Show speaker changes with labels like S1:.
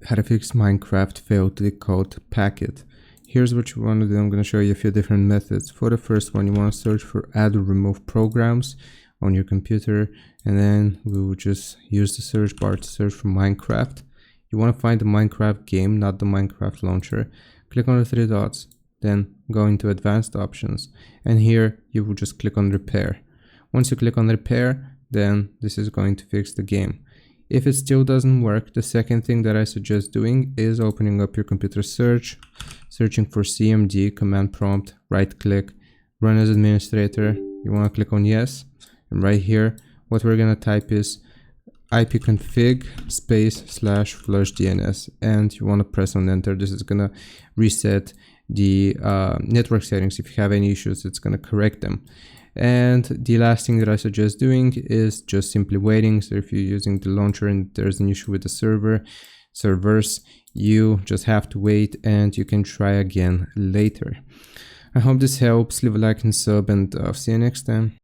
S1: How to fix Minecraft failed decode packet. Here's what you want to do. I'm going to show you a few different methods. For the first one, you want to search for add or remove programs on your computer, and then we will just use the search bar to search for Minecraft. You want to find the Minecraft game, not the Minecraft launcher. Click on the three dots, then go into advanced options, and here you will just click on repair. Once you click on repair, then this is going to fix the game. If it still doesn't work, the second thing that I suggest doing is opening up your computer searching for CMD, command prompt, right click, run as administrator. You want to click on yes, and right here what we're going to type is ipconfig /flush DNS, and you want to press on enter. This is going to reset the network settings. If you have any issues, it's going to correct them. And the last thing that I suggest doing is just simply waiting. So if you're using the launcher and there's an issue with the servers, you just have to wait and you can try again later. I hope this helps. Leave a like and sub, and see you next time.